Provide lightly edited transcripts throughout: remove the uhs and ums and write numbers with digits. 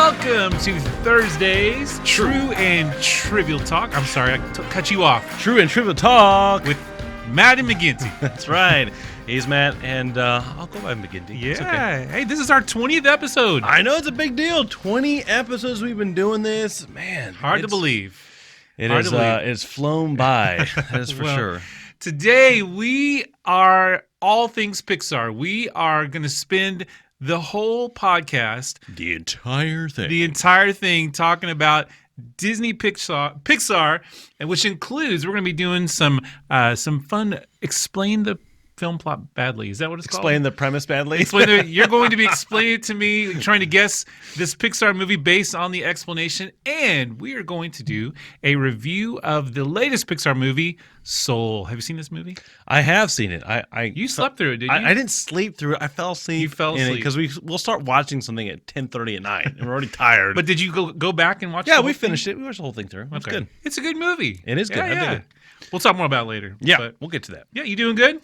Welcome to Thursday's True and Trivial Talk. I'm sorry, I cut you off. True and Trivial Talk with Matt and McGinty. That's right. He's Matt, and I'll go by McGinty. Yeah. Okay. Hey, this is our 20th episode. I know it's a big deal. 20 episodes we've been doing this. Man. Hard to believe. It's flown by. That is for sure. Today, we are all things Pixar. We are going to spend the whole podcast, The entire thing talking about Disney Pixar, and which includes we're going to be doing some fun explain the film plot badly. Is that what it's called? Explain the premise badly. You're going to be explaining it to me, trying to guess this Pixar movie based on the explanation, and we are going to do a review of the latest Pixar movie, Soul. Have you seen this movie? I have seen it. You slept through it, didn't you? I didn't sleep through it. I fell asleep. You fell asleep because we'll start watching something at 10:30 at night, and we're already tired. But did you go back and watch? Yeah, we finished it. We watched the whole thing through. It's good. It's a good movie. It is good. I dig it. We'll talk more about it later. Yeah, but, we'll get to that. Yeah, you doing good?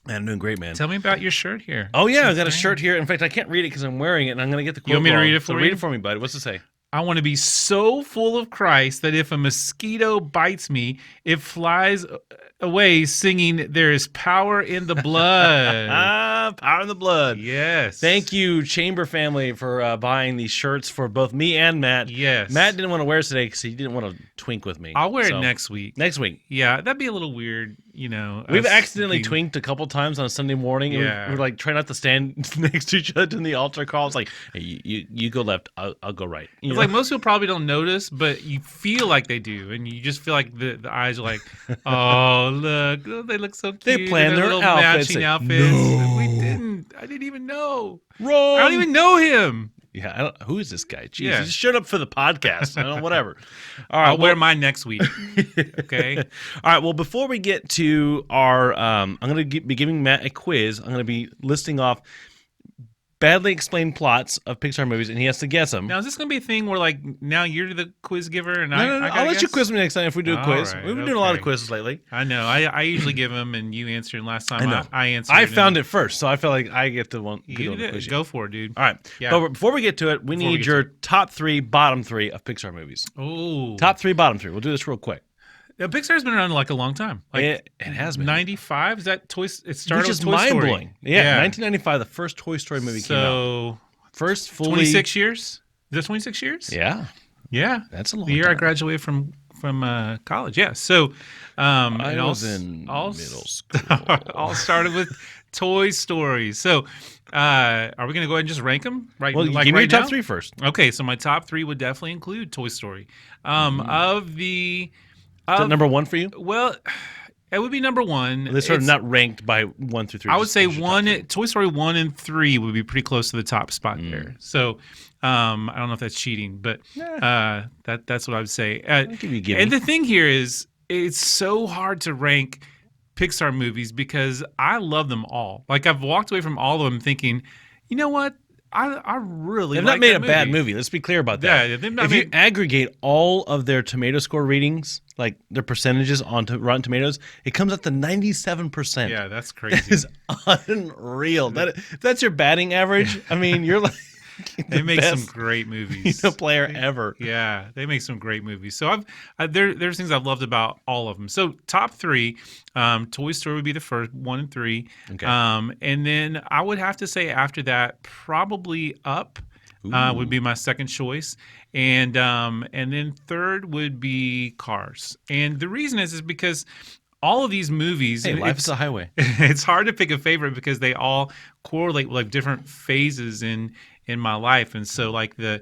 Man, I'm doing great, man. Tell me about your shirt here. Oh, yeah, I've got a shirt here. In fact, I can't read it because I'm wearing it, and I'm going to get the quote. You want me to wrong. read it for you? Read it for me, bud. What's it say? I want to be so full of Christ that if a mosquito bites me, it flies away singing, "There is power in the blood." Power in the blood. Yes. Thank you, Chamber family, for buying these shirts for both me and Matt. Yes. Matt didn't want to wear it today because he didn't want to twink with me. I'll wear it next week. Next week. Yeah, that'd be a little weird, you know. We've accidentally twinked a couple times on a Sunday morning. Yeah. We're like, try not to stand next to each other in the altar call. It's like, hey, you go left, I'll go right. It's like most people probably don't notice, but you feel like they do. And you just feel like the eyes are like, oh, look, they look so cute. They plan their little outfits. matching outfits. No. We didn't. I didn't even know. Wrong. I don't even know him. Yeah, who is this guy? Jeez, Yeah. he just showed up for the podcast. Whatever. All right, I'll wear mine next week. Okay. All right. Well, before we get to our, I'm going to be giving Matt a quiz. I'm going to be listing off badly explained plots of Pixar movies, and he has to guess them. Now, is this going to be a thing where, like, now you're the quiz giver and No, I I'll let you quiz me next time if we do a quiz. Right, We've been doing a lot of quizzes lately. I know. I usually give them, and you answer. And last time I know. I answered. I found it first, so I feel like I get the one. Go for it, dude. All right. Yeah. But before we get to it, we need your top 3, bottom 3 of Pixar movies. Oh. Top 3, bottom 3. We'll do this real quick. Yeah, Pixar's been around like a long time. Like it has been. 95? Is that Toy? It started Which is with Toy Story. mind-blowing. Yeah, 1995, the first Toy Story movie came out. So, first fully 26 years? Is that 26 years? Yeah. Yeah. That's a long The year time. I graduated from college. Yeah. So, I was in middle school. all started with Toy Story. So, are we going to go ahead and just rank them? Right. Well, like give me right your top now? 3 first. Okay. So my top 3 would definitely include Toy Story. Of the... Is that number 1 for you? Well... It would be number 1. They're sort of not ranked by 1 through 3. I would say Toy Story 1 and 3 would be pretty close to the top spot there. So I don't know if that's cheating, but that's what I would say. And the thing here is, it's so hard to rank Pixar movies because I love them all. Like I've walked away from all of them thinking, you know what? I really they've like not made that a bad movie. Let's be clear about that. Yeah, they've not if you aggregate all of their tomato score readings, like their percentages on Rotten Tomatoes, it comes up to 97%. Yeah, that's crazy. That is unreal. If that's your batting average, I mean, you're like they make best, some great movies. Player ever. Yeah, they make some great movies. So there's things I've loved about all of them. So top 3, Toy Story would be the first 1 and 3. Okay. And then I would have to say after that, probably Up would be my second choice, and then third would be Cars. And the reason is because all of these movies, hey, life is a highway. It's hard to pick a favorite because they all correlate with like different phases in my life. And so like the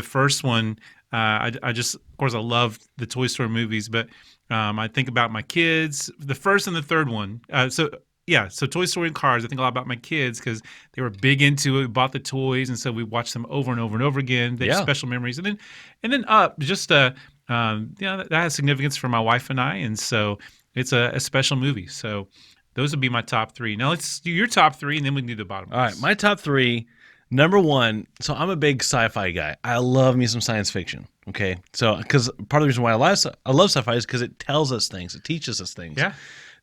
first one, I just, of course I love the Toy Story movies, but I think about my kids, the first and the third one. So Toy Story and Cars, I think a lot about my kids because they were big into it. We bought the toys, and so we watched them over and over and over again. They have special memories. And then Up, just that has significance for my wife and I, and so it's a special movie. So those would be my top 3. Now let's do your top 3, and then we can do the bottom. All right, my top 3. Number 1, so I'm a big sci-fi guy. I love me some science fiction. Okay, so because part of the reason why I love sci-fi is because it tells us things, it teaches us things. Yeah.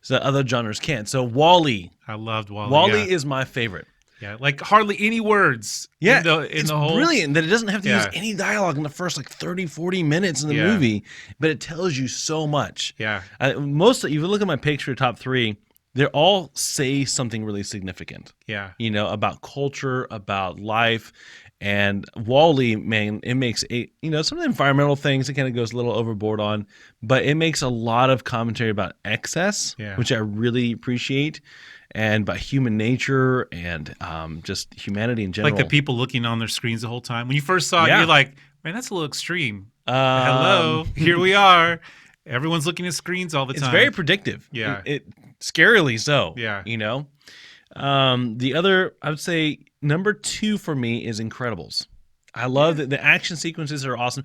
So that other genres can't. So WALL-E. I loved WALL-E. WALL-E is my favorite. Yeah, like hardly any words Yeah, in it's the whole. brilliant that it doesn't have to use Yeah, any dialogue in the first like 30, 40 minutes in the yeah, movie, but it tells you so much. yeah, Most, if you look at my picture top three, they all say something really significant, yeah. about culture, about life. And Wally, man, it makes some of the environmental things it kind of goes a little overboard on, but it makes a lot of commentary about excess, Yeah. which I really appreciate, and about human nature and just humanity in Like the general. people looking on their screens the whole time. When you first saw it, you're Yeah. like, man, that's a little extreme. Um, Hello, here we are. Everyone's looking at screens all the it's very time. predictive. Yeah, It scarily so. yeah, The other, I would say, number two for me is Incredibles. I love that the action sequences are awesome.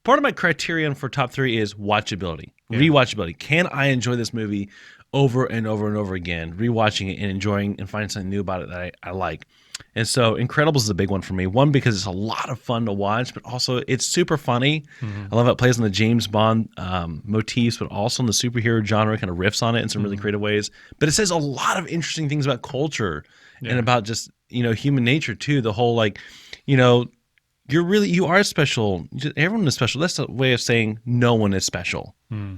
Part of my criterion for top three is watchability, yeah, rewatchability. Can I enjoy this movie over and over and over again, rewatching it and enjoying and finding something new about it that I like? And so Incredibles is a big one for me. One, because it's a lot of fun to watch, but also it's super funny. hmm, I love how it plays on the James Bond motifs, but also in the superhero genre, kind of riffs on it in some really hmm, creative ways. But it says a lot of interesting things about culture and yeah, about just, human nature too. The whole you know, you are special. Everyone is special. That's a way of saying no one is special, hmm,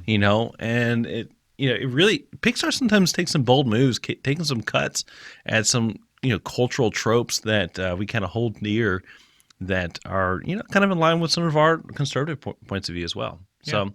and it really, Pixar sometimes takes some bold moves, taking some cuts at some, cultural tropes that we kind of hold dear that are, kind of in line with some of our conservative points of view as well. So, yeah.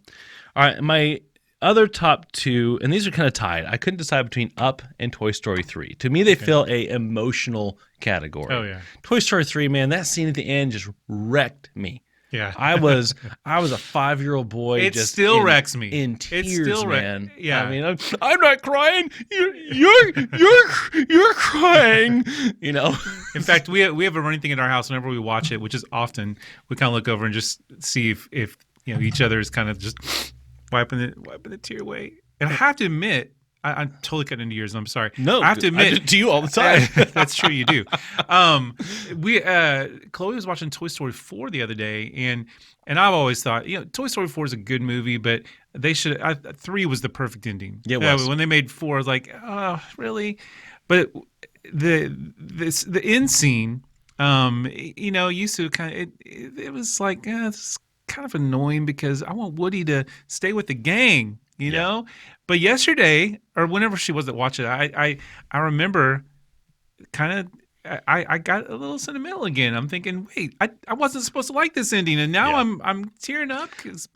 all right, my other top two, and these are kind of tied. I couldn't decide between Up and Toy Story 3. To me, they Okay. fill a emotional category. Oh yeah, Toy Story 3, man, that scene at the end just wrecked me. yeah. I was a 5-year-old boy It just still wrecks me. in It tears, still man. yeah. I mean, I'm not crying. You're crying. In fact, we have a running thing in our house whenever we watch it, which is often we kind of look over and just see if each other is kind of just wiping the tear away. And I have to admit, I'm totally cutting into yours. I'm sorry. No, I have to I do admit, it to you all the time. that's true. You do. We Chloe was watching Toy Story 4 the other day, and I've always thought Toy Story 4 is a good movie, but they should 3 was the perfect ending. Yeah, it was. When they made 4, I was like, oh, really? But the end scene, used to kind of it was like it's kind of annoying because I want Woody to stay with the gang, Yeah. But yesterday or whenever she wasn't watching, I remember kind of. I got a little sentimental again. I'm thinking, wait, I wasn't supposed to like this ending, and now Yeah. I'm tearing up because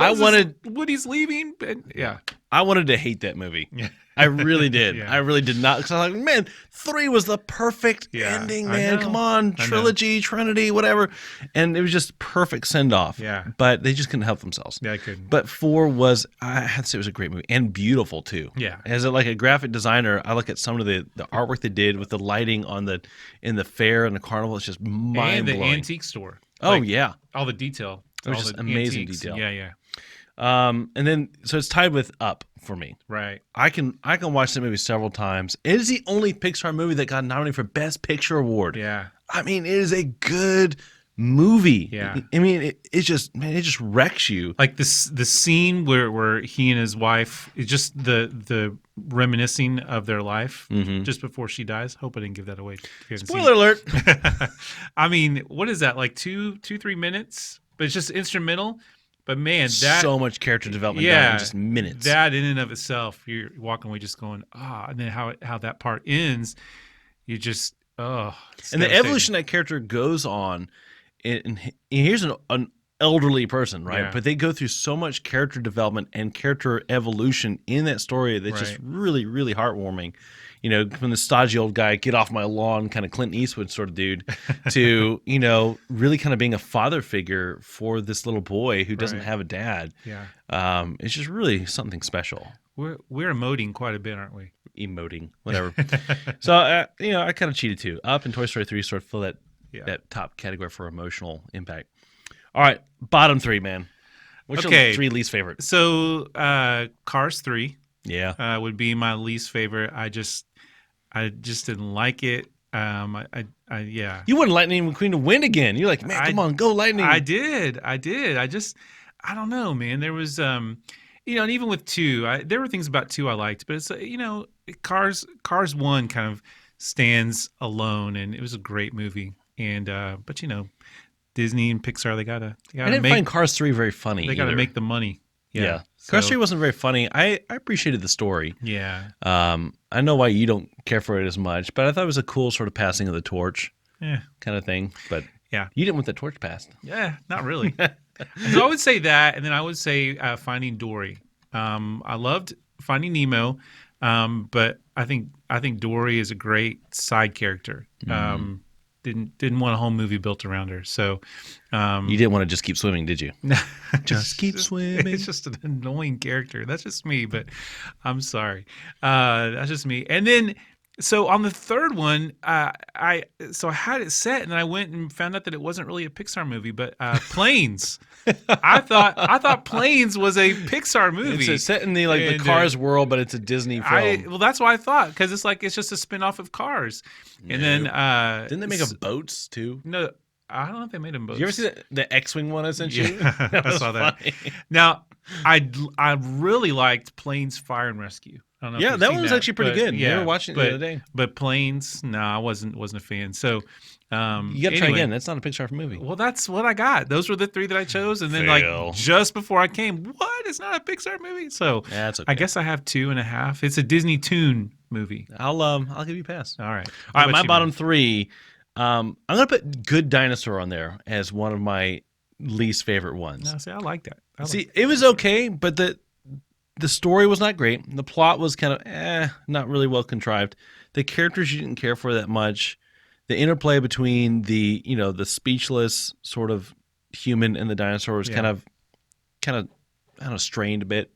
Woody's leaving. But yeah, I wanted to hate that movie. yeah, I really did. Yeah. I really did not. Because I was like, man, 3 was the perfect Yeah, ending, I man. know. Come on, I know. trilogy, Trinity, whatever. And it was just perfect send off. Yeah. But they just couldn't help themselves. yeah, I couldn't. But 4 was, I had to say, it was a great movie and beautiful too. Yeah. As a graphic designer, I look at some of the artwork they did with the lighting in the fair and the carnival. It's just mind And the blowing. antique store. Oh Like, yeah. all the detail. It was all just the amazing antiques. detail. Yeah, yeah. And then so it's tied with Up for me. Right. I can watch that movie several times. It is the only Pixar movie that got nominated for Best Picture award. Yeah. I mean, it is a good movie. Yeah. I mean, it just wrecks you. Like the scene where he and his wife, it's just the reminiscing of their life just before she dies. Hope I didn't give that away. If you haven't seen Spoiler alert. it. I mean, what is that? Like 3 minutes? But it's just instrumental. But man, that So much character devadevelopment done in just minutes. That in and of itself, you're walking away just going, and then how that part ends, you just it's And the devastating. evolution that character goes on, and here's an elderly person, right? Yeah. But they go through so much character development and character evolution in that story that's just Right. really, really heartwarming. From the stodgy old guy, get off my lawn, kind of Clint Eastwood sort of dude, to, really kind of being a father figure for this little boy who doesn't Right. have a dad. Yeah. It's just really something special. We're emoting quite a bit, aren't we? Emoting, whatever. So, I kind of cheated too. Up and Toy Story 3 sort of fill that Yeah. that top category for emotional impact. All right, bottom 3, man. What's Okay. your 3 least favorite? So, Cars 3 Yeah. would be my least favorite. I just didn't like it. Yeah. You wanted Lightning McQueen to win again. You're like, man, come on, go Lightning. I did. I don't know, man. There was, and even with 2, there were things about 2 I liked, but it's, Cars 1 kind of stands alone, and it was a great movie. And but Disney and Pixar, they I gotta didn't make find Cars 3 very funny they gotta either. make the money. Yeah. Yeah. Cars So 3 wasn't very funny. I appreciated the story. yeah. I know why you don't care for it as much, but I thought it was a cool sort of passing of the torch Yeah. kind of thing. But Yeah. you didn't want the torch passed. Yeah. Not really. So I would say that, and then I would say Finding Dory. I loved Finding Nemo, but I think Dory is a great side character. Didn't want a whole movie built around her. So You didn't want to just keep swimming, did you? Just keep swimming. It's just an annoying character. That's just me, but I'm sorry. That's just me. And then, so on the third one, I had it set, and then I went and found out that it wasn't really a Pixar movie, but Planes. I thought Planes was a Pixar movie. It's set in the the And, Cars world, but it's a Disney film. well, that's what I thought, because it's just a spinoff of Cars. And then Didn't they make a boats too? no, I don't know if they made them both. Did you ever see the X-wing one I sent you? Yeah, That I was saw that. funny. Now, I really liked Planes Fire and Rescue. I don't know if Yeah, you've that seen one was actually pretty but good. We were watching it the other day. But Planes, no, I wasn't a fan. So, You got to try anyway, again. That's not a Pixar movie. Well, that's what I got. Those were the three that I chose, and then Fail. like just before I came, what? It's not a Pixar movie. So Yeah, that's okay. I guess I have 2.5. It's a Disney Toon movie. I'll give you a pass. All right. All right, What my about you, bottom man? three. I'm gonna put Good Dinosaur on there as one of my least favorite ones. No, see, I like that. I like See, it was okay, but the story was not great. The plot was kind of not really well contrived. The characters you didn't care for that much. The interplay between the speechless sort of human and the dinosaur was Yeah. kind of I don't know, strained a bit.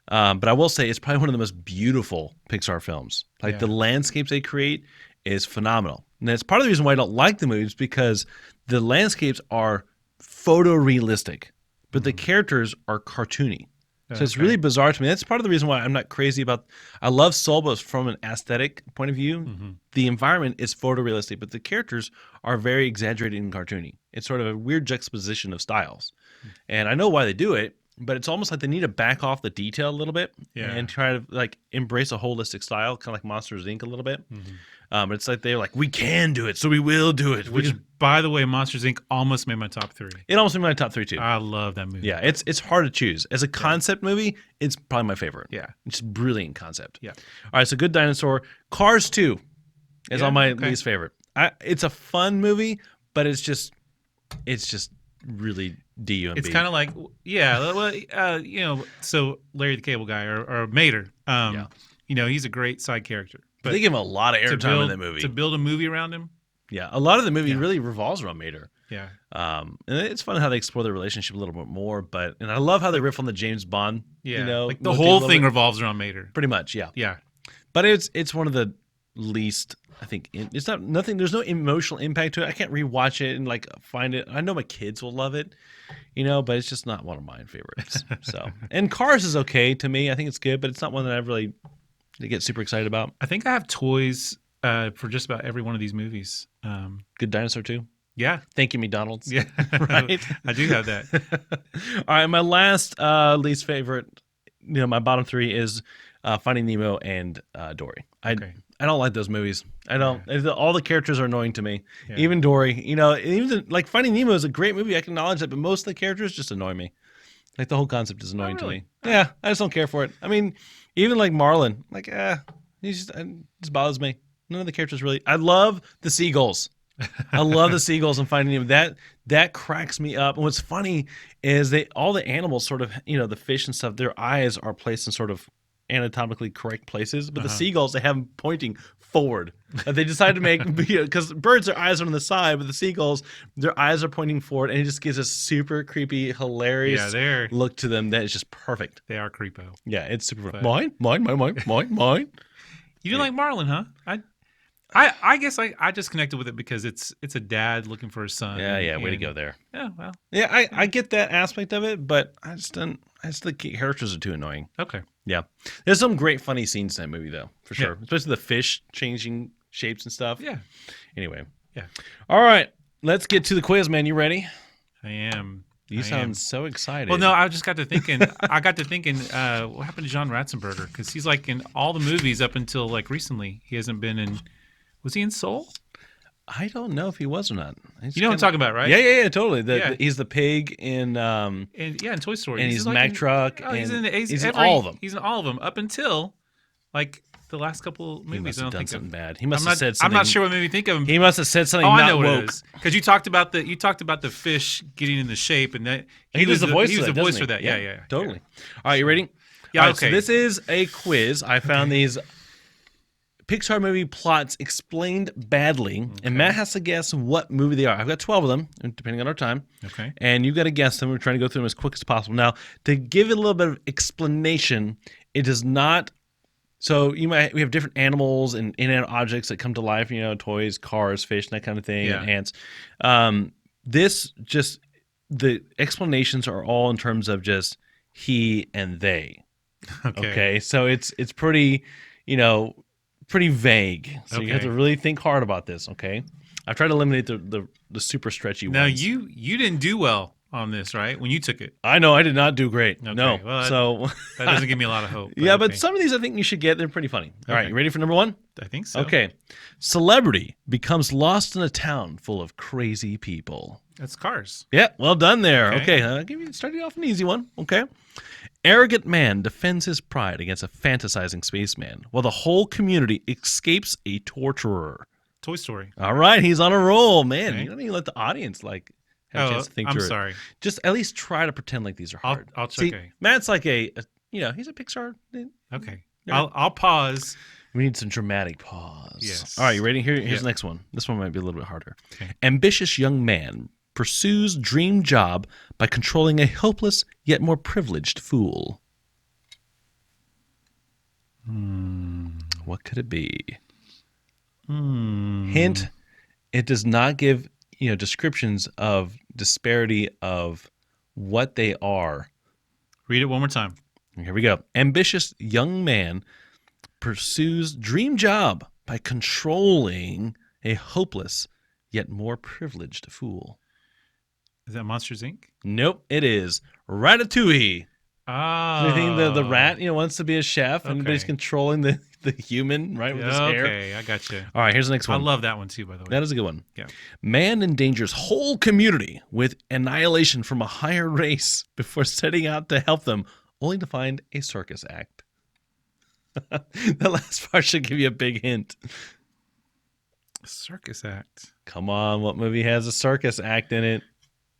But I will say it's probably one of the most beautiful Pixar films. Like Yeah. the landscapes they create is phenomenal. And that's part of the reason why I don't like the movies, because the landscapes are photorealistic, but the characters are cartoony. So it's Okay. really bizarre to me. That's part of the reason why I'm not crazy about. I love Soul, but from an aesthetic point of view, the environment is photorealistic, but the characters are very exaggerated and cartoony. It's sort of a weird juxtaposition of styles, and I know why they do it, but it's almost like they need to back off the detail a little bit Yeah. and try to like embrace a holistic style, kind of like Monsters Inc. a little bit. But it's like they're like, we can do it, so we will do it. Which, by the way, Monsters Inc. almost made my top 3. It almost made my top 3 too. I love that movie. Yeah, it's hard to choose. As a concept movie, it's probably my favorite. Yeah. It's a brilliant concept. Yeah. All right, so Good Dinosaur. Cars 2 is Yeah, on my okay. least favorite. It's a fun movie, but it's just really DUMB. It's kind of like, yeah, well, so Larry the Cable Guy or Mater, he's a great side character. But they give him a lot of to airtime in that movie. to build a movie around him, Yeah, a lot of the movie really revolves around Mater. yeah, And it's fun how they explore their relationship a little bit more. And I love how they riff on the James Bond. yeah, like the motif a whole little thing bit. revolves around Mater. Pretty much, yeah. Yeah, But it's one of the least. I think it's not nothing. There's no emotional impact to it. I can't rewatch it and like find it. I know my kids will love it, but it's just not one of my favorites. So, and Cars is okay to me. I think it's good, but it's not one that I really get super excited about. I think I have toys for just about every one of these movies. Good Dinosaur 2. Yeah, Thank you, McDonald's. yeah, Right. I do have that. All right, my last least favorite. My bottom 3 is Finding Nemo and Dory. Okay. I don't like those movies. I don't. All the characters are annoying to me. Yeah. Even Dory. Like Finding Nemo is a great movie. I can acknowledge that, but most of the characters just annoy me. Like the whole concept is annoying really? to me. Yeah, I just don't care for it. I mean, even like Marlin, like it just bothers me. None of the characters really. I love the seagulls. I love the seagulls and Finding Nemo. That cracks me up. And what's funny is all the animals sort of, the fish and stuff, their eyes are placed in sort of anatomically correct places, but the seagulls, they have them pointing forward. They decided to make, because birds, their eyes are on the side, but the seagulls, their eyes are pointing forward, and it just gives a super creepy, hilarious look to them that is just perfect. They are creepo. Yeah, it's super fun. Mine. You didn't like Marlin, huh? I guess I just connected with it because it's a dad looking for his son. Yeah, way to go there. Yeah, well, Yeah, I get that aspect of it, but I just the characters are too annoying. okay. Yeah. There's some great funny scenes in that movie, though, for sure. Especially the fish changing shapes and stuff. Yeah, Anyway. yeah. All right. Let's get to the quiz, man. You ready? I am. You I sound am. so excited. Well, no, I just got to thinking. I got to thinking, what happened to John Ratzenberger? Because he's like in all the movies up until like recently. He hasn't been in Was he in Soul? I don't know if he was or not. You know what I'm talking about, right? Yeah, totally. Yeah. He's the pig in And yeah, in Toy Story, and he's Mack Truck, oh, and he's in all of them. He's in all of them up until like the last couple He movies. must I have don't done think something of. bad. He must have said I'm something. not sure what made me think of him. He must have said something Oh, I not know what woke. it is because you talked about the fish getting into shape, and that He was the voice. He was for the that, voice doesn't for he? that. Yeah. Totally. All right, you ready? Yeah. All right, Okay. so this is a quiz. I found these Pixar movie plots explained badly, and Matt has to guess what movie they are. I've got 12 of them, depending on our time. Okay. And you've got to guess them. We're trying to go through them as quick as possible. Now, to give it a little bit of explanation, it does not. So we have different animals and inanimate objects that come to life. Toys, cars, fish, and that kind of thing, Yeah. and ants. This just the explanations are all in terms of just he and they. Okay, so it's pretty, pretty vague. So you have to really think hard about this. Okay, I've tried to eliminate the super stretchy Now ones. you didn't do well on this, right? When you took it. I know I did not do great. Okay, No, well, so that doesn't give me a lot of hope. yeah, but okay. some of these I think you should get. They're pretty funny. All right, Okay. you ready for number one? I think so. Okay, celebrity becomes lost in a town full of crazy people. That's Cars. Yeah, well done there. Okay. Okay, I'll give you starting off an easy one. Okay. Arrogant man defends his pride against a fantasizing spaceman, while the whole community escapes a torturer. Toy Story. All right, he's on a roll, man. Okay. You don't even let the audience have a chance to think I'm through it. sorry. Just at least try to pretend like these are hard. I'll See, check. Matt's like he's a Pixar. Okay. Yeah. I'll pause. We need some dramatic pause. Yes. All right, you ready? Here's Yeah. the next one. This one might be a little bit harder. Okay. Ambitious young man pursues dream job by controlling a hopeless yet more privileged fool. What could it be? Hint: it does not give descriptions of disparity of what they are. Read it one more time. Here we go. Ambitious young man pursues dream job by controlling a hopeless yet more privileged fool. Is that Monsters Inc? Nope, it is Ratatouille. Oh. I think the rat wants to be a chef, and he's Okay. controlling the human, right, with his hair. Okay, I got you. All right, here's the next I one. love that one too, by the way. That is a good one. Yeah. Man endangers whole community with annihilation from a higher race before setting out to help them, only to find a circus act. That last part should give you a big hint. Circus act. Come on, what movie has a circus act in it?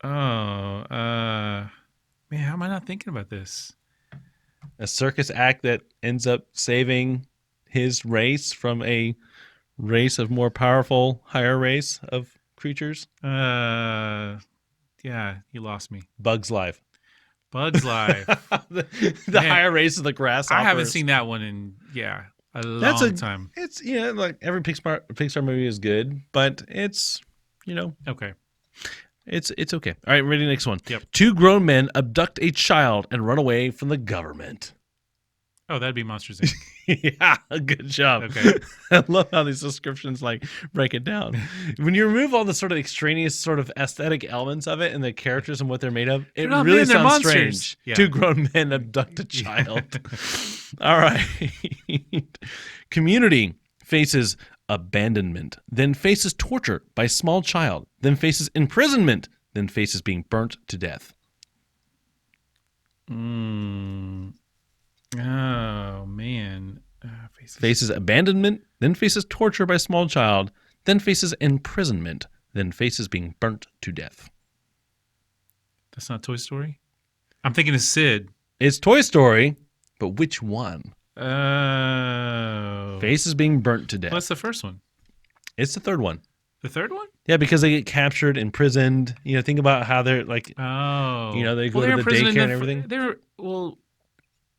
Oh, man, how am I not thinking about this? A circus act that ends up saving his race from a race of more powerful, higher race of creatures. Yeah, you lost me. Bug's Life. Bug's Life. the Man, higher race of the grasshoppers. I haven't seen that one in a long time. It's like every Pixar movie is good, but it's Okay. it's okay. All right, ready? Next one. Yep. Two grown men abduct a child and run away from the government. Oh, that'd be Monsters Inc. Yeah, good job. Okay. I love how these descriptions break it down. When you remove all the sort of extraneous sort of aesthetic elements of it and the characters and what they're made of, it They're not really men, they're sounds monsters. strange. Yeah. Two grown men abduct a child. All right. Community faces abandonment, then faces torture by small child, then faces imprisonment, then faces being burnt to death. Oh man. Faces abandonment, then faces torture by small child, then faces imprisonment, then faces being burnt to death. That's not Toy Story. I'm thinking of Sid. It's Toy Story, but which one? Oh. Faces being burnt to death. What's the first one? It's the third one. The third one? Yeah, because they get captured, imprisoned. Think about how they're like, Oh. they go they're to the imprisoned in daycare and everything.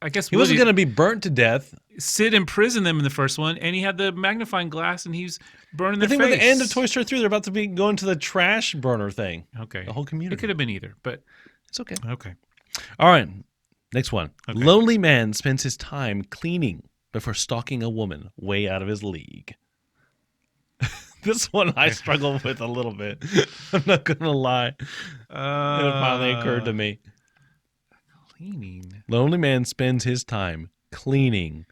I guess He wasn't going to be burnt to death. Sid imprisoned them in the first one, and he had the magnifying glass, and he's burning The their thing face. with the end of Toy Story 3, they're about to be going to the trash burner thing. Okay. The whole community. It could have been either, but It's okay. okay. All right. Next one. Okay. Lonely man spends his time cleaning before stalking a woman way out of his league. This one I struggle with a little bit. I'm not going to lie. It finally occurred to me. Cleaning. Lonely man spends his time cleaning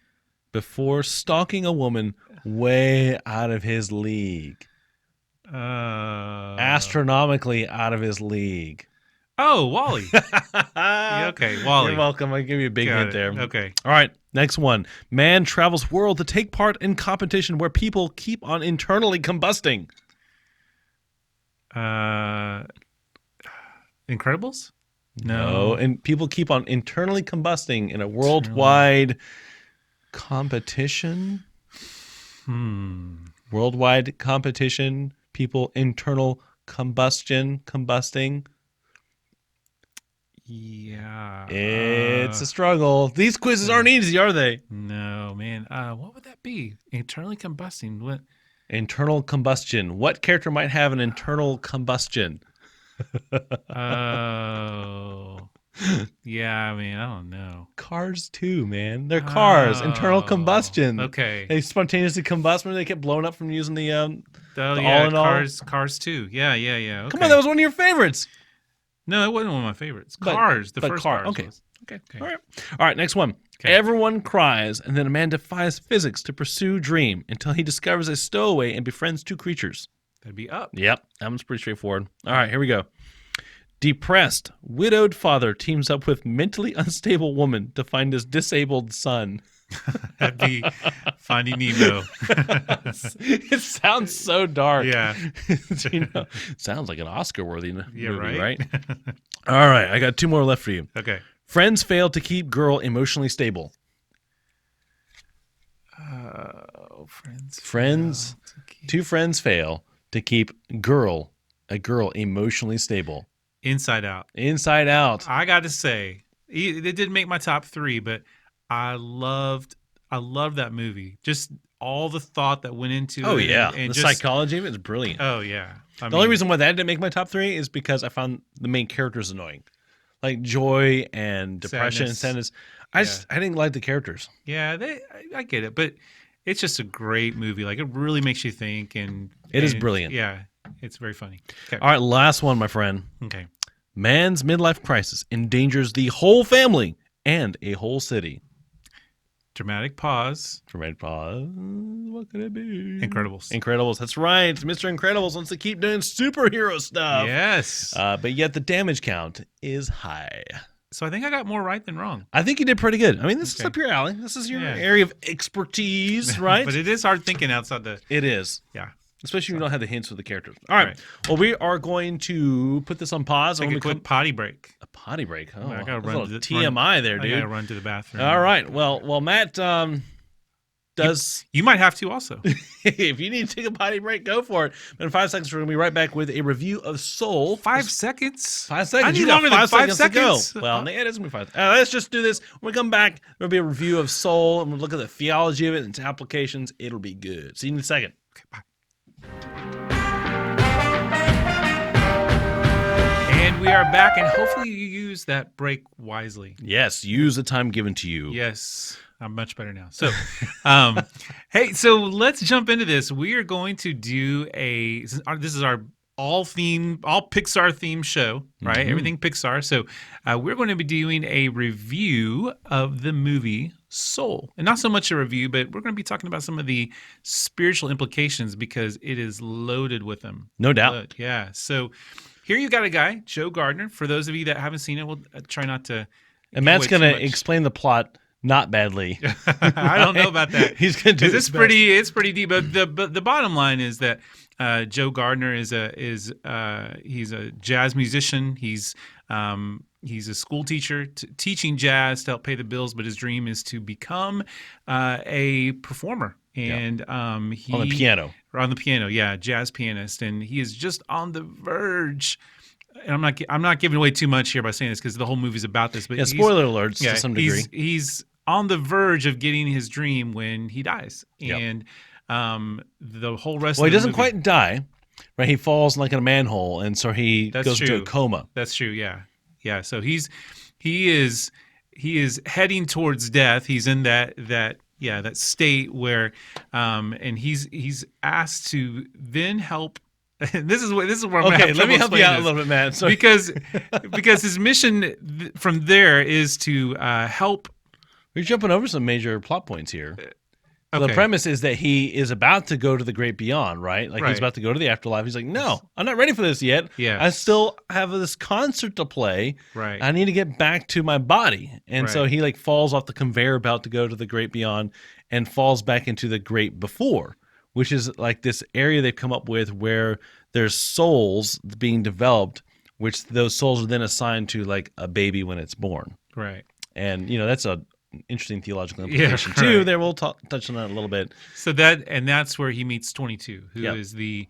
before stalking a woman way out of his league. Uh, Astronomically out of his league. oh, Wally. Yeah, okay, You're Wally. welcome. I give you a big Got hint it. there. Okay. All right, next one. Man travels world to take part in competition where people keep on internally combusting. Incredibles? No, No. and people keep on internally combusting in a Eternally. worldwide competition. Worldwide competition. People internal combusting. Yeah. It's a struggle. These quizzes aren't easy, are they? No, man. What would that be? Internally combusting. What? Internal combustion. What character might have an internal combustion? Oh. Yeah, I mean, I don't know. Cars too, man. They're cars. Internal Oh. combustion. Okay. They spontaneously combust when they get blown up from using the Oh all yeah, in all. Cars too. Yeah, yeah, yeah. Come on, Okay. that was one of your favorites. No, it wasn't one of my favorites. But- Cars. The but first car. Cars Okay. was. Okay. Okay. All right. All right. Next one. Okay. Everyone cries, and then a man defies physics to pursue dream until he discovers a stowaway and befriends two creatures. That'd be Up. Yep, that one's pretty straightforward. All right, here we go. Depressed, widowed father teams up with mentally unstable woman to find his disabled son. That'd be Finding Nemo. It sounds so dark. Yeah. Sounds like an Oscar-worthy Yeah, movie, right? right? All right, I got two more left for you. Okay. Friends fail to keep girl emotionally stable. Friends. Two friends fail to keep a girl emotionally stable. Inside Out. Inside Out. I got to say, it didn't make my top 3, but I loved that movie. Just all the thought that went into Oh it. yeah, and the just, psychology of it is brilliant. Oh yeah. The only reason why that didn't make my top 3 is because I found the main characters annoying, like joy and depression Sadness. and sadness. I didn't like the characters. Yeah, I get it, but it's just a great movie. Like it really makes you think, and It is and brilliant. Yeah, it's very funny. Okay. All right, last one, my friend. Okay. Man's midlife crisis endangers the whole family and a whole city. Dramatic pause. Dramatic pause. What could it be? Incredibles. Incredibles. That's right. Mr. Incredibles wants to keep doing superhero stuff. Yes. But yet the damage count is high. So I think I got more right than wrong. I think you did pretty good. I mean, this is Okay. up your alley. This is your Yeah. area of expertise, right? But it is hard thinking outside the. It is. Yeah. Especially when you don't have the hints with the characters. All right. Right. Well, we are going to put this on pause. Take and a when we quick come- potty break. a potty break. Oh, I gotta that's a run little to the- TMI there, I dude. gotta run to the bathroom. All right. Well, Matt does. You might have to also. If you need to take a potty break, go for it. But in 5 seconds, we're going to be right back with a review of Soul. 5 seconds. 5 seconds. I need You got longer than 5 5 seconds to seconds. go. Well, it doesn't be 5. Let's just do this. When we come back, there'll be a review of Soul, and we'll look at the theology of it and its applications. It'll be good. See you in a second. Okay, bye. And we are back, and hopefully you use that break wisely. Yes, use the time given to you. Yes, I'm much better now. So, hey, so let's jump into this. We are going to do this is our all Pixar theme show, right? Mm-hmm. Everything Pixar. So, we're going to be doing a review of the movie Soul, and not so much a review, but we're going to be talking about some of the spiritual implications because it is loaded with them. No doubt. Yeah. So. Here you got a guy, Joe Gardner. For those of you that haven't seen it, we'll try not to. And Matt's give going away to too much. explain the plot not badly. I don't know about that. He's going to do Because his it's pretty deep. But the bottom line is that Joe Gardner he's a jazz musician. He's a school teacher teaching jazz to help pay the bills. But his dream is to become a performer. And he on the piano. On the piano, yeah, jazz pianist, and he is just on the verge. And I'm not giving away too much here by saying this because the whole movie's about this. But Yeah, spoiler alerts yeah, to some degree. he's on the verge of getting his dream when he dies, Yep. and the whole rest. Well, of he the doesn't movie, quite die, right? He falls like in a manhole, and so he That's goes into true. a coma. That's true. Yeah. So he is heading towards death. He's in that state where, and he's asked to then help. This is where I'm gonna Okay, have let me trouble help you out a explaining little bit, Matt. So because his mission from there is to help. we're jumping over some major plot points here. So the Okay. premise is that he is about to go to the great beyond, right? Like he's Right. about to go to the afterlife. He's like, no, I'm not ready for this yet. I Yes. still have this concert to play. Right. I need to get back to my body. And so Right. he like falls off the conveyor belt to go to the great beyond and falls back into the great before, which is like this area they've come up with where there's souls being developed, which those souls are then assigned to like a baby when it's born. Right. And, that's a interesting theological Yeah, implication too. right. There, we'll touch on that a little bit. So that's where he meets 22, who Yep. is the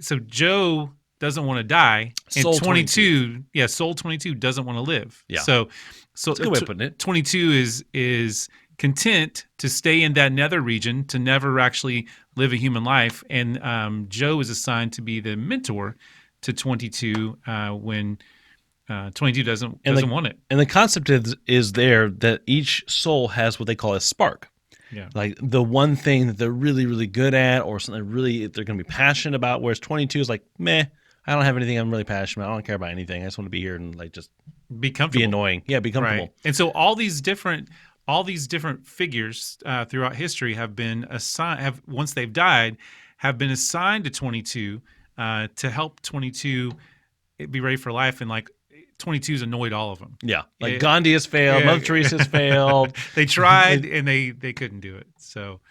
so Joe doesn't want to die, and Soul 22, yeah, Soul 22 doesn't want to live. Yeah. So That's a good way of putting it. 22 is content to stay in that nether region, to never actually live a human life, and Joe is assigned to be the mentor to 22 when 22 doesn't want it. And the concept is there that each soul has what they call a spark. Yeah. Like the one thing that they're really, really good at, or something really they're going to be passionate about. Whereas 22 is like, meh, I don't have anything I'm really passionate about. I don't care about anything. I just want to be here and like just Be comfortable. be annoying. Yeah, be comfortable. Right. And so all these different figures throughout history have been assigned, have once they've died, have been assigned to 22 to help 22 be ready for life. And like 22's annoyed all of them. Yeah, like Gandhi has failed, Mother Teresa's failed. They tried and they couldn't do it. So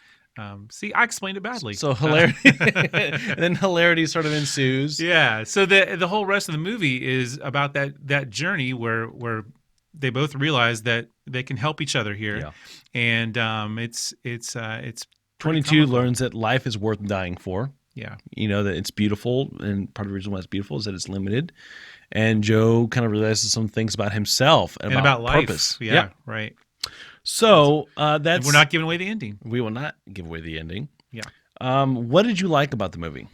see, I explained it badly. So hilarity, and then hilarity sort of ensues. Yeah. So the whole rest of the movie is about that journey where they both realize that they can help each other here, Yeah. and it's 22 learns that life is worth dying for. yeah, That it's beautiful, and part of the reason why it's beautiful is that it's limited. And Joe kind of realizes some things about himself and about life. purpose. Yeah, right. So And that's we're not giving away the ending. we will not give away the ending. Yeah. What did you like about the movie?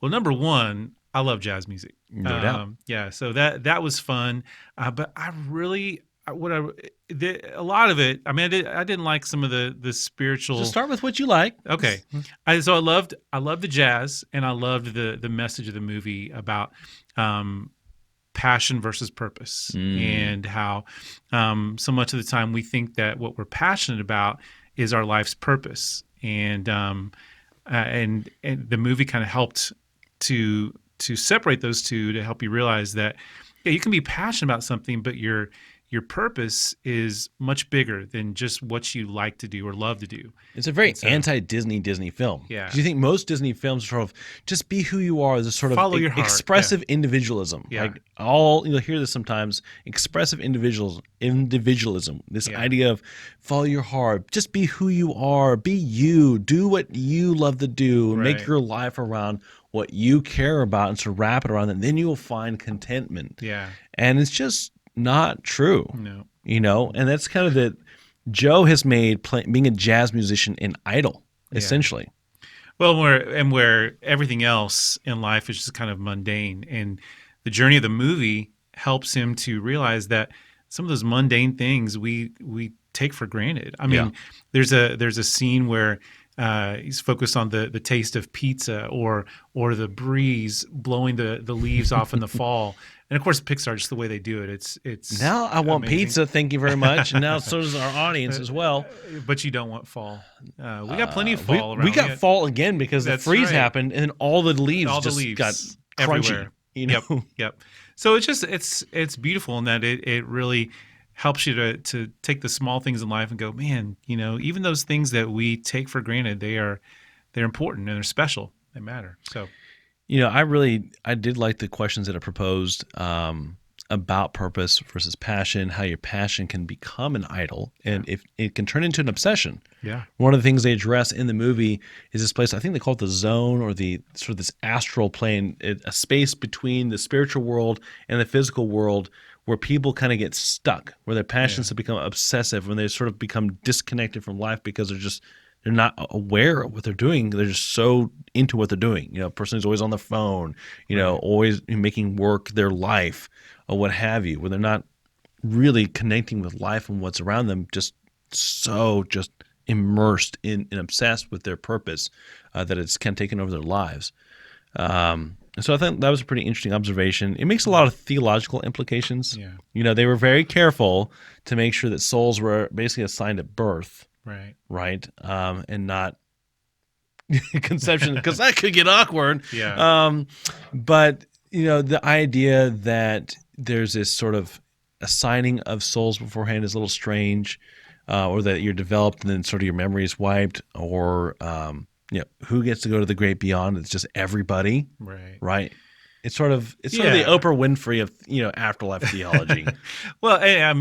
Well, number one, I love jazz music. No doubt. Yeah, so that was fun, but I really a lot of it. I mean, I didn't like some of the spiritual. So start with what you like. Okay, so I loved the jazz, and I loved the message of the movie about passion versus purpose, and how so much of the time we think that what we're passionate about is our life's purpose, and the movie kind of helped to separate those two, to help you realize that you can be passionate about something, but your purpose is much bigger than just what you like to do or love to do. It's a very anti-Disney film. Yeah. Do you think most Disney films are sort of just be who you are? There's sort of Follow your heart. expressive individualism. Yeah. Like you'll hear this sometimes. Expressive individualism. This idea of follow your heart. Just be who you are. Be you. Do what you love to do. Right. Make your life around what you care about, and sort of wrap it around that. And then you will find contentment. Yeah. And it's just not true. No. And that's kind of that Joe has made being a jazz musician an idol, essentially. Well, where everything else in life is just kind of mundane, and the journey of the movie helps him to realize that some of those mundane things we take for granted. I mean, there's a scene where he's focused on the taste of pizza or the breeze blowing the leaves off in the fall. And of course, Pixar, just the way they do it, it's now I want amazing. Pizza. Thank you very much. And now so does our audience as well. But you don't want fall. We got plenty of fall around. We got fall again because the freeze happened, and all the leaves got crunchy. Everywhere. Yep. So it's beautiful in that it really helps you to take the small things in life and go, man, even those things that we take for granted, they're important and they're special. They matter. So. I did like the questions that are proposed about purpose versus passion, how your passion can become an idol, and if it can turn into an obsession. Yeah. One of the things they address in the movie is this place, I think they call it the zone, or the sort of this astral plane, a space between the spiritual world and the physical world, where people kind of get stuck, where their passions have become obsessive, when they sort of become disconnected from life because they're not aware of what they're doing. They're just so into what they're doing. A person who's always on the phone, always making work their life or what have you, where they're not really connecting with life and what's around them, just immersed in and obsessed with their purpose that it's kind of taken over their lives. So I think that was a pretty interesting observation. It makes a lot of theological implications. Yeah. They were very careful to make sure that souls were basically assigned at birth. Right. right? And not conception, because that could get awkward. Yeah. But the idea that there's this sort of assigning of souls beforehand is a little strange, or that you're developed and then sort of your memory is wiped, or who gets to go to the great beyond? It's just everybody, Right. right? It's sort of the Yeah. Oprah Winfrey of afterlife theology Well,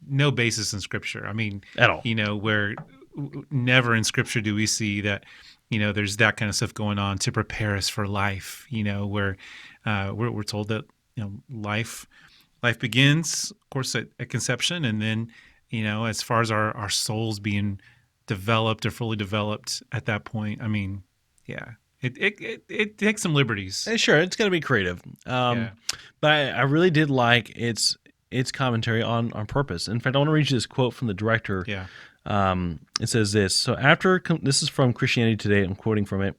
no basis in scripture. I mean, at all. where never in scripture do we see that, there's that kind of stuff going on to prepare us for life, where we're told that, life begins, of course, at conception. And then, as far as our souls being developed or fully developed at that point, I mean, yeah, it takes some liberties. Sure, it's going to be creative, Yeah. but I really did like its commentary on purpose. In fact, I want to read you this quote from the director. Yeah. It says this. So this is from Christianity Today. I'm quoting from it.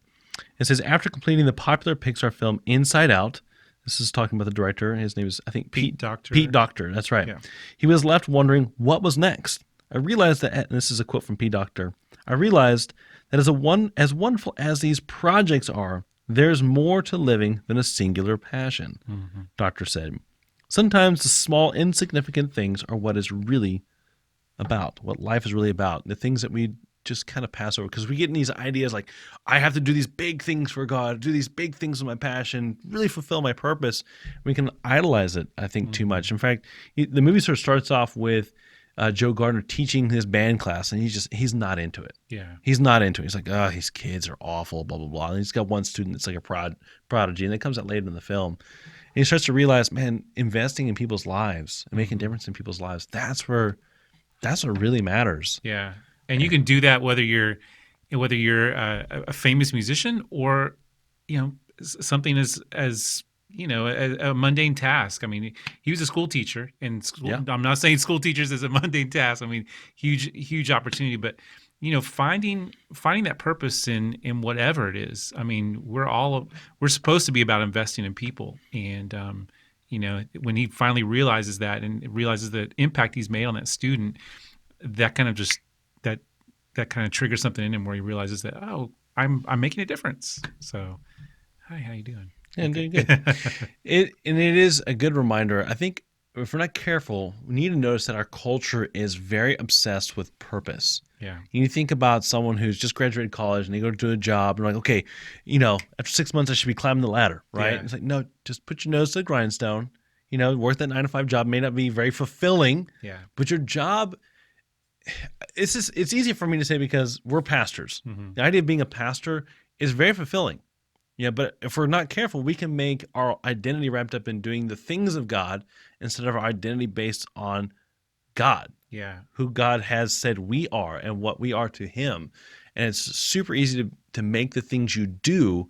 It says, after completing the popular Pixar film Inside Out, this is talking about the director. His name is, I think, Pete Docter. Pete Docter. That's right. Yeah. He was left wondering what was next. I realized that, and this is a quote from Pete Docter. I realized that as wonderful as these projects are, there's more to living than a singular passion. Mm-hmm. Doctor said, sometimes the small, insignificant things are what is really about, what life is really about, the things that we just kind of pass over, because we get in these ideas like, I have to do these big things for God, do these big things with my passion, really fulfill my purpose. We can idolize it, I think, too much. In fact, the movie sort of starts off with Joe Gardner teaching his band class, and he's not into it. Yeah. He's not into it. He's like, oh, these kids are awful, blah, blah, blah. And he's got one student that's like a prodigy, and it comes out later in the film. And he starts to realize, man, investing in people's lives and making a difference in people's lives, that's what really matters. Yeah. And you can do that whether you're a famous musician or, something as a mundane task. I mean, he was a school teacher, and Yeah. I'm not saying school teachers is a mundane task. I mean, huge opportunity, but finding that purpose in whatever it is. I mean, we're supposed to be about investing in people, and when he finally realizes that and realizes the impact he's made on that student, that kind of just that kind of triggers something in him where he realizes that, oh, I'm making a difference. So, hi, how you doing? Yeah, doing good. It is a good reminder. I think if we're not careful, we need to notice that our culture is very obsessed with purpose. Yeah. You think about someone who's just graduated college and they go to a job and like, okay, after 6 months I should be climbing the ladder, right? Yeah. It's like, no, just put your nose to the grindstone. Work that 9-to-5 job may not be very fulfilling, Yeah. but your job. It's easy for me to say because we're pastors. Mm-hmm. The idea of being a pastor is very fulfilling. Yeah, but if we're not careful, we can make our identity wrapped up in doing the things of God instead of our identity based on God, Yeah. who God has said we are and what we are to Him. And it's super easy to make the things you do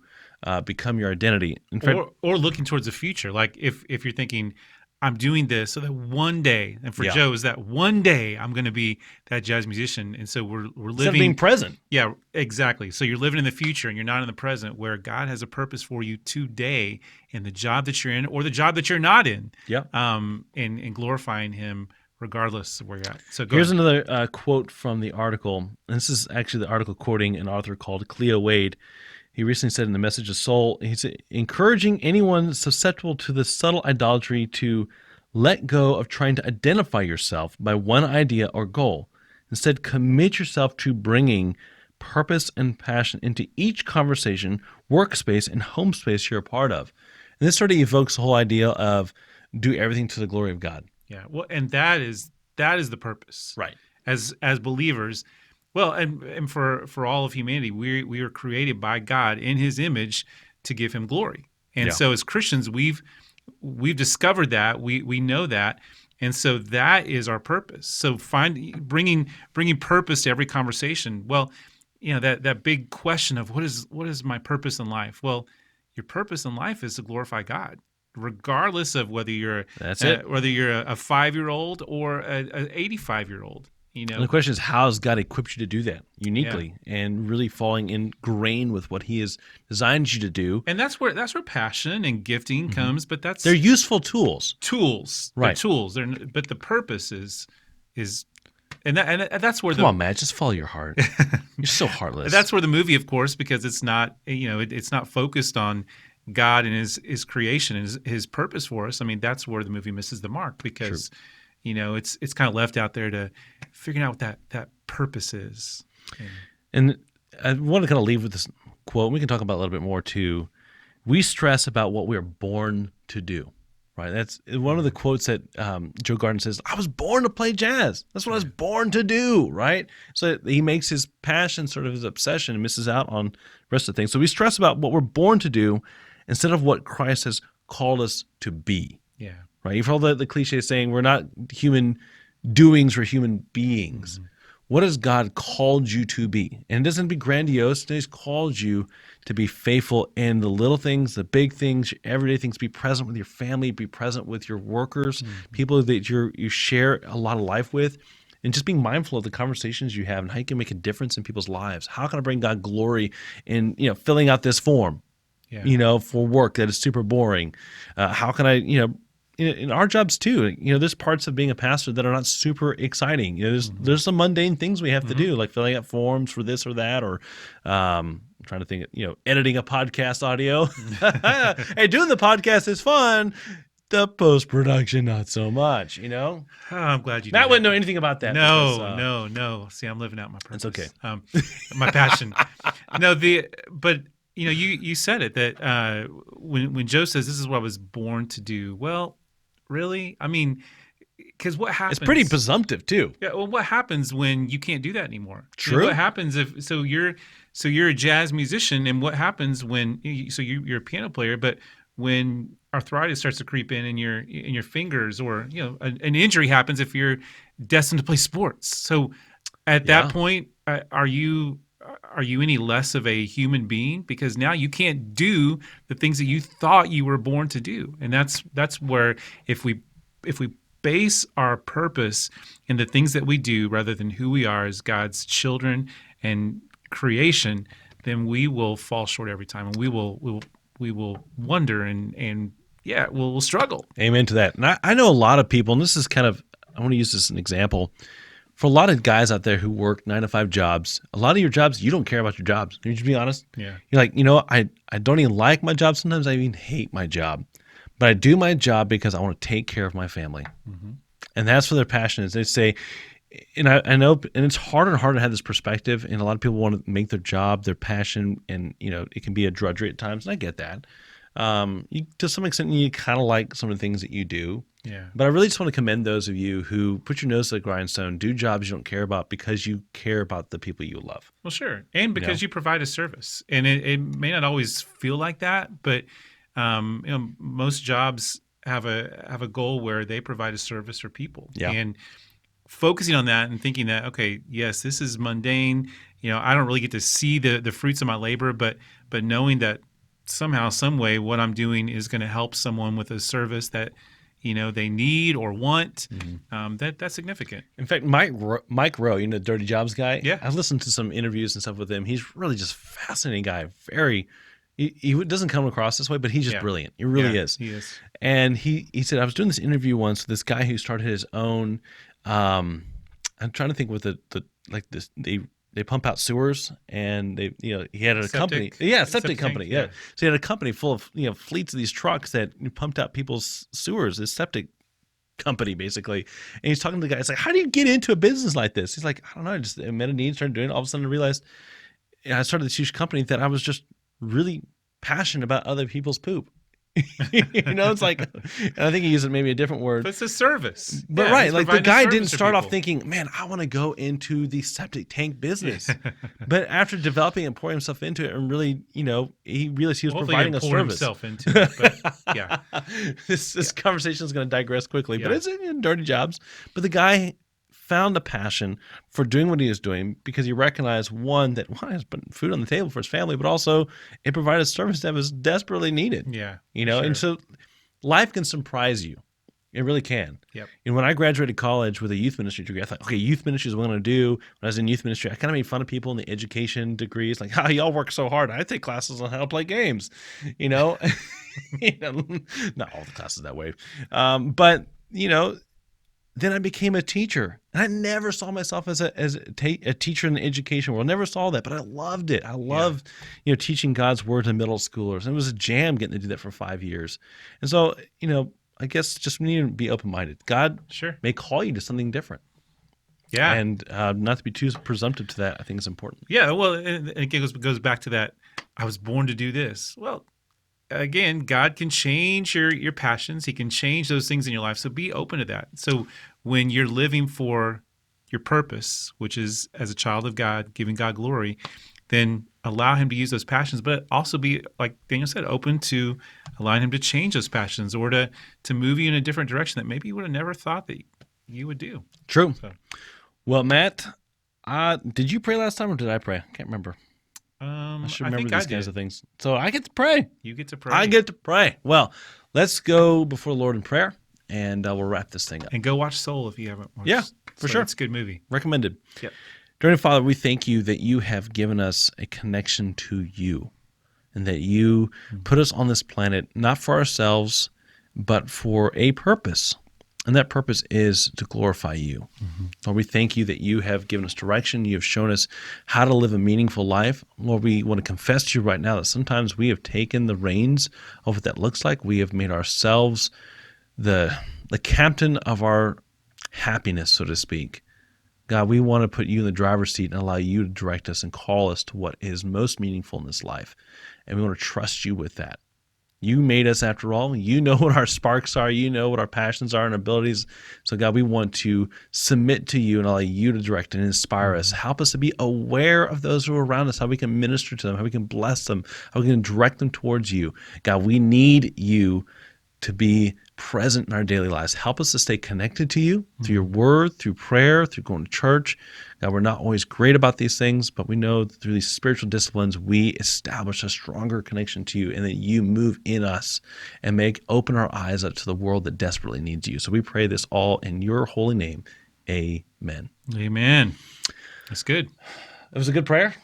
become your identity. In fact, Or looking towards the future. Like if you're thinking, I'm doing this so that one day, and for Yeah. Joe, is that one day I'm going to be that jazz musician. And so we're instead of living. being present. Yeah, exactly. So you're living in the future and you're not in the present, where God has a purpose for you today in the job that you're in or the job that you're not in. Yeah. And glorifying Him regardless of where you're at. So Here's ahead. another quote from the article. And this is actually the article quoting an author called Cleo Wade. He recently said in the Message of Soul, he's encouraging anyone susceptible to the subtle idolatry to let go of trying to identify yourself by one idea or goal. Instead, commit yourself to bringing purpose and passion into each conversation, workspace, and home space you're a part of. And this sort of evokes the whole idea of do everything to the glory of God. Yeah. Well, and that is the purpose. Right. As believers, well, and for all of humanity, we are created by God in His image to give Him glory. And Yeah. so as Christians, we've discovered that, we know that, and so that is our purpose. So bringing purpose to every conversation. Well, that big question of what is my purpose in life? Well, your purpose in life is to glorify God, regardless of whether you're That's it. whether you're a 5-year-old or a 85-year-old. And the question is, how has God equipped you to do that uniquely and really falling in grain with what He has designed you to do? And that's where passion and gifting comes. But They're useful tools. tools, Right. They're tools. But the purpose is and that's where Come on, Matt, just follow your heart. You're so heartless. that's where the movie, of course, because it's not, it's not focused on God and his creation and his purpose for us. I mean, that's where the movie misses the mark because, it's kind of left out there to figuring out what that purpose is. And I want to kind of leave with this quote. We can talk about it a little bit more too. We stress about what we are born to do. Right, that's one of the quotes that Joe Garden says, I was born to play jazz. That's what I was born to do, right? So he makes his passion sort of his obsession and misses out on the rest of the things. So we stress about what we're born to do instead of what Christ has called us to be. Yeah. Right? You've heard the cliche saying, we're not human doings, we're human beings. Mm-hmm. What has God called you to be? And it doesn't be grandiose. He's called you to be faithful in the little things, the big things, everyday things. Be present with your family. Be present with your workers, people that you share a lot of life with, and just being mindful of the conversations you have and how you can make a difference in people's lives. How can I bring God glory in filling out this form, for work that is super boring? How can I in our jobs too, there's parts of being a pastor that are not super exciting. There's some mundane things we have to do, like filling out forms for this or that, or I'm trying to think, editing a podcast audio. Hey, doing the podcast is fun. The post-production, not so much, Oh, I'm glad you Matt wouldn't know anything about that. No. See, I'm living out my purpose. It's okay. My passion. But you said it, that when Joe says, this is what I was born to do. Well, really? I mean, because what happens? It's pretty presumptive too. Yeah. Well, what happens when you can't do that anymore? True. What happens if you're a jazz musician, and what happens when you're a piano player, but when arthritis starts to creep in your fingers, or an injury happens if you're destined to play sports. So at that point, are you any less of a human being? Because now you can't do the things that you thought you were born to do. And that's where if we base our purpose in the things that we do rather than who we are as God's children and creation, then we will fall short every time, and we will wonder and we'll struggle. Amen to that. And I know a lot of people, and this is kind of, I want to use this as an example. For a lot of guys out there who work 9-to-5 jobs, a lot of your jobs, you don't care about your jobs. Can you just be honest? Yeah. You're like, I don't even like my job. Sometimes I even hate my job. But I do my job because I want to take care of my family. Mm-hmm. And that's where their passion is. They say, and I know, and it's harder and harder to have this perspective, and a lot of people want to make their job their passion, and it can be a drudgery at times, and I get that. To some extent, you kind of like some of the things that you do. Yeah. But I really just want to commend those of you who put your nose to the grindstone, do jobs you don't care about because you care about the people you love. Well, sure. And because you provide a service. And it may not always feel like that, but most jobs have a goal where they provide a service for people. Yeah. And focusing on that and thinking that, okay, yes, this is mundane. I don't really get to see the fruits of my labor, but knowing that somehow, some way, what I'm doing is going to help someone with a service that they need or want. Mm-hmm. That's significant. In fact, Mike Rowe, the Dirty Jobs guy. Yeah, I've listened to some interviews and stuff with him. He's really just fascinating guy. He doesn't come across this way, but he's just brilliant. He really is. He is. And he said, I was doing this interview once with this guy who started his own. I'm trying to think with they pump out sewers, and he had a company. Yeah, septic company. Yeah. So he had a company full of fleets of these trucks that pumped out people's sewers. This septic company basically. And he's talking to the guy. It's like, how do you get into a business like this? He's like, I don't know. I just met a need, started doing it. All of a sudden I realized I started this huge company that I was just really passionate about other people's poop. It's like, and I think he used maybe a different word. But it's a service. But right, like the guy didn't start off thinking, man, I want to go into the septic tank business. But after developing and pouring himself into it, and really, he realized he was providing a service. Himself into it, but yeah. This conversation is going to digress quickly, but it's in Dirty Jobs. But the guy found a passion for doing what he was doing because he recognized, one, that he was putting food on the table for his family, but also it provided a service that was desperately needed. Yeah. Sure. And so life can surprise you. It really can. Yep. And when I graduated college with a youth ministry degree, I thought, okay, youth ministry is what I'm going to do. When I was in youth ministry, I kind of made fun of people in the education degrees, like, how y'all work so hard. I take classes on how to play games, Not all the classes that way. But, then I became a teacher, and I never saw myself as a teacher in the education world. Never saw that, but I loved it. I loved, teaching God's word to middle schoolers. And it was a jam getting to do that for 5 years. And so, I guess just we need to be open-minded. God Sure. may call you to something different. Yeah. And not to be too presumptive to that, I think is important. Yeah. Well, and it goes back to that. I was born to do this. Well, again, God can change your passions. He can change those things in your life. So be open to that. So when you're living for your purpose, which is as a child of God, giving God glory, then allow him to use those passions, but also be, like Daniel said, open to allowing him to change those passions or to move you in a different direction that maybe you would have never thought that you would do. True. So. Well, Matt, did you pray last time or did I pray? I can't remember. I should remember these kinds of things. So I get to pray. You get to pray. I get to pray. Well, let's go before the Lord in prayer, and we'll wrap this thing up. And go watch Soul if you haven't watched. Yeah, for sure. It's a good movie. Recommended. Yep. Dear Father, we thank you that you have given us a connection to you, and that you put us on this planet not for ourselves, but for a purpose. And that purpose is to glorify you. Lord, we thank you that you have given us direction. You have shown us how to live a meaningful life. Lord, we want to confess to you right now that sometimes we have taken the reins of what that looks like. We have made ourselves the captain of our happiness, so to speak. God, we want to put you in the driver's seat and allow you to direct us and call us to what is most meaningful in this life. And we want to trust you with that. You made us after all. You know what our sparks are. You know what our passions are and abilities. So God, we want to submit to you and allow you to direct and inspire us. Help us to be aware of those who are around us, how we can minister to them, how we can bless them, how we can direct them towards you. God, we need you to be present in our daily lives. Help us to stay connected to you through your word, through prayer, through going to church. God, we're not always great about these things, but we know that through these spiritual disciplines, we establish a stronger connection to you and that you move in us and open our eyes up to the world that desperately needs you. So we pray this all in your holy name. Amen. Amen. That's good. It was a good prayer.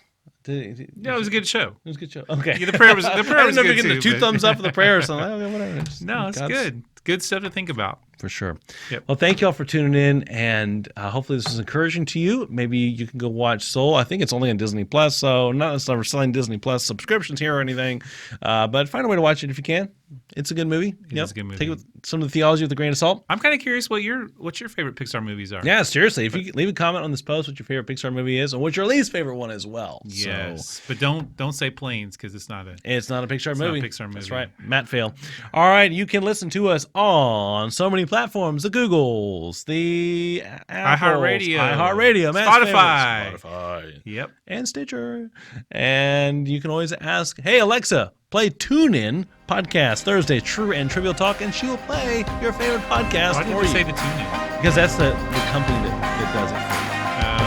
No, it was a good show. It was a good show. Okay. Yeah, the prayer was I good don't know if you're too. getting the two thumbs up for the prayer or something. Okay, whatever. No, it's good. It's good stuff to think about. For sure. Yep. Well, thank you all for tuning in, and hopefully this was encouraging to you. Maybe you can go watch Soul. I think it's only on Disney Plus, so not necessarily we're selling Disney Plus subscriptions here or anything, but find a way to watch it if you can. It's a good movie. It is a good movie. Take it with some of the theology with a grain of salt. I'm kind of curious what your favorite Pixar movies are. Yeah, seriously. If you leave a comment on this post what your favorite Pixar movie is and what your least favorite one as well. Yes, So, but don't say planes because it's not a Pixar movie. Not a Pixar movie. That's right. Matt failed. All right, you can listen to us on so many platforms: the Googles, the iHeartRadio, Matt's Spotify. favorite, Spotify. Yep. And Stitcher. And you can always ask, hey, Alexa, play Tune In Podcast Thursday, True and Trivial Talk, and she will play your favorite podcast Why did for you you. say the tune Because that's the company that does it for you.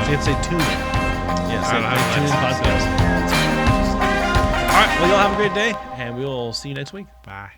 So you have to say Tune In. Yeah, say Tune In Podcast. All right, well, y'all have a great day, and we will see you next week. Bye.